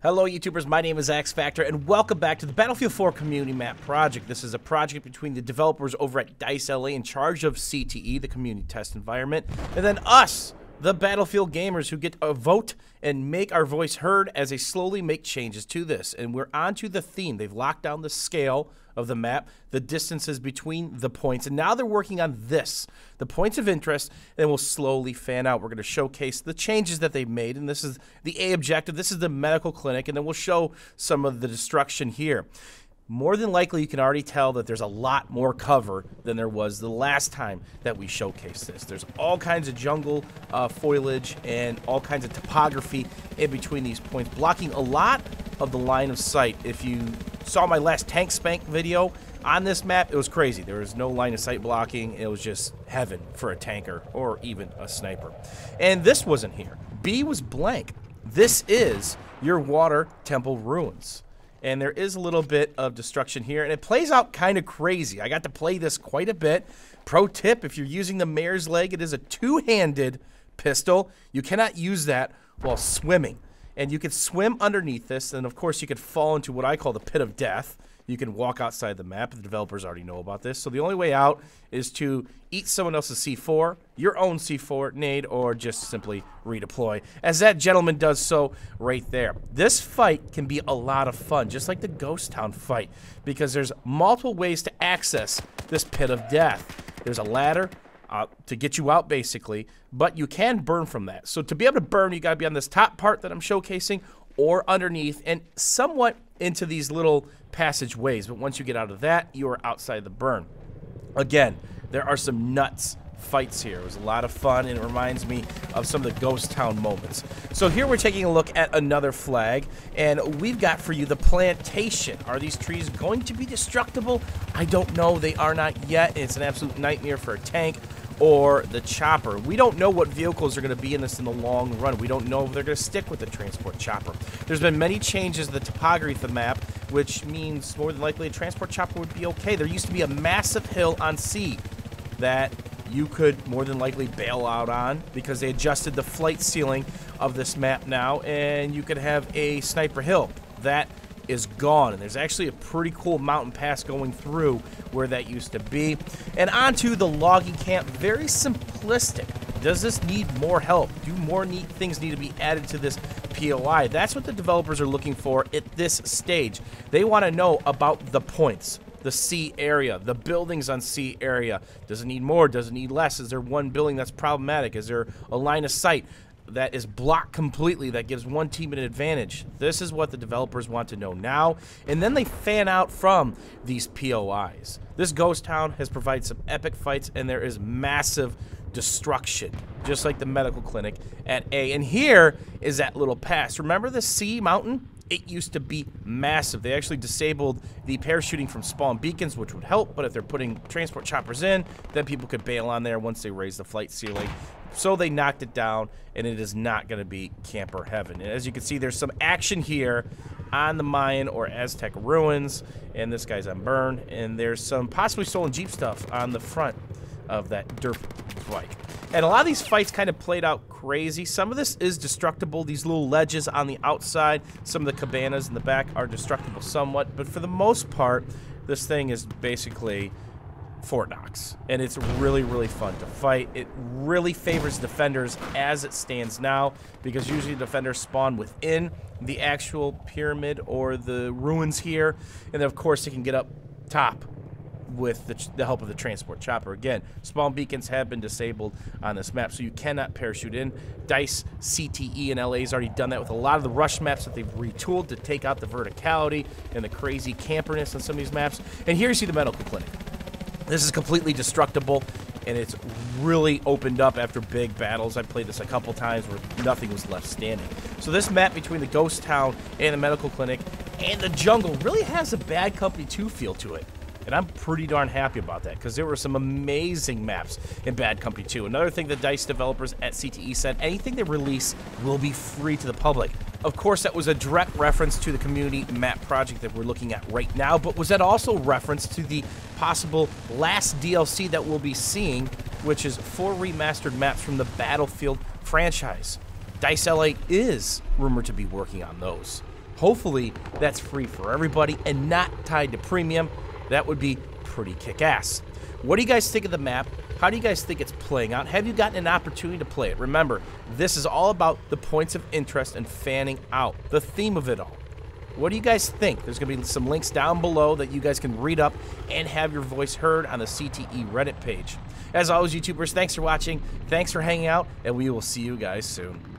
Hello YouTubers, my name is X Factor and welcome back to the Battlefield 4 Community Map Project. This is a project between the developers over at DICE LA in charge of CTE, the community test environment, and then us, the Battlefield gamers who get a vote and make our voice heard as they slowly make changes to this. And we're on to the theme. They've locked down the scale of the map, the distances between the points, and now they're working on this, the points of interest, and we'll slowly fan out. We're going to showcase the changes that they've made, and this is the A objective, this is the medical clinic, and then we'll show some of the destruction here. More than likely, you can already tell that there's a lot more cover than there was the last time that we showcased this. There's all kinds of jungle foliage and all kinds of topography in between these points, blocking a lot of the line of sight. If you saw my last tank spank video on this map, it was crazy. There was no line of sight blocking. It was just heaven for a tanker or even a sniper. And this wasn't here. B was blank. This is your water temple ruins. And there is a little bit of destruction here, and it plays out kind of crazy. I got to play this quite a bit. Pro tip, if you're using the mare's leg, it is a two-handed pistol. You cannot use that while swimming. And you can swim underneath this, and of course you could fall into what I call the pit of death. You can walk outside the map. The developers already know about this. So the only way out is to eat someone else's C4, your own C4, nade, or just simply redeploy, as that gentleman does so right there. This fight can be a lot of fun, just like the Ghost Town fight, because there's multiple ways to access this pit of death. There's a ladder to get you out, basically, but you can burn from that. So to be able to burn, you got to be on this top part that I'm showcasing, or underneath, and somewhat into these little passageways. But once you get out of that, you are outside the burn. Again, there are some nuts fights here. It was a lot of fun, and it reminds me of some of the Ghost Town moments. So here we're taking a look at another flag, and we've got for you the plantation. Are these trees going to be destructible? I don't know. They are not yet. It's an absolute nightmare for a tank or the chopper. We don't know what vehicles are going to be in this in the long run. We don't know if they're going to stick with the transport chopper. There's been many changes to the topography of the map, which means more than likely a transport chopper would be okay. There used to be a massive hill on C that you could more than likely bail out on because they adjusted the flight ceiling of this map now, and you could have a sniper hill. That is gone, and there's actually a pretty cool mountain pass going through where that used to be. And onto the logging camp, very simplistic. Does this need more help? Do more neat things need to be added to this POI? That's what the developers are looking for at this stage. They want to know about the points, the C area, the buildings on C area. Does it need more? Does it need less? Is there one building that's problematic? Is there a line of sight that is blocked completely that gives one team an advantage? This is what the developers want to know now, and then they fan out from these POIs. This Ghost Town has provided some epic fights, and there is massive destruction, just like the medical clinic at A. And here is that little pass. Remember the C mountain? It used to be massive. They actually disabled the parachuting from spawn beacons, which would help, but if they're putting transport choppers in, then people could bail on there once they raise the flight ceiling. So they knocked it down, and it is not going to be camper heaven. And as you can see, there's some action here on the Mayan or Aztec ruins, and this guy's on burn, and there's some possibly stolen Jeep stuff on the front of that dirt bike. And a lot of these fights kind of played out crazy. Some of this is destructible. These little ledges on the outside, some of the cabanas in the back are destructible somewhat, but for the most part, this thing is basically Fort Knox, and it's really, really fun to fight. It really favors defenders as it stands now, because usually defenders spawn within the actual pyramid or the ruins here, and then of course they can get up top with the help of the transport chopper. Again, spawn beacons have been disabled on this map, so you cannot parachute in. DICE, CTE, and LA has already done that with a lot of the rush maps that they've retooled to take out the verticality and the crazy camperness on some of these maps. And here you see the medical clinic. This is completely destructible, and it's really opened up after big battles. I played this a couple times where nothing was left standing. So this map between the Ghost Town and the medical clinic and the jungle really has a Bad Company 2 feel to it. And I'm pretty darn happy about that, because there were some amazing maps in Bad Company 2. Another thing the DICE developers at CTE said, anything they release will be free to the public. Of course, that was a direct reference to the community map project that we're looking at right now, but was that also reference to the possible last DLC that we'll be seeing, which is 4 remastered maps from the Battlefield franchise? DICE LA is rumored to be working on those. Hopefully, that's free for everybody and not tied to premium. That would be pretty kick-ass. What do you guys think of the map? How do you guys think it's playing out? Have you gotten an opportunity to play it? Remember, this is all about the points of interest and fanning out, the theme of it all. What do you guys think? There's going to be some links down below that you guys can read up and have your voice heard on the CTE Reddit page. As always, YouTubers, thanks for watching, thanks for hanging out, and we will see you guys soon.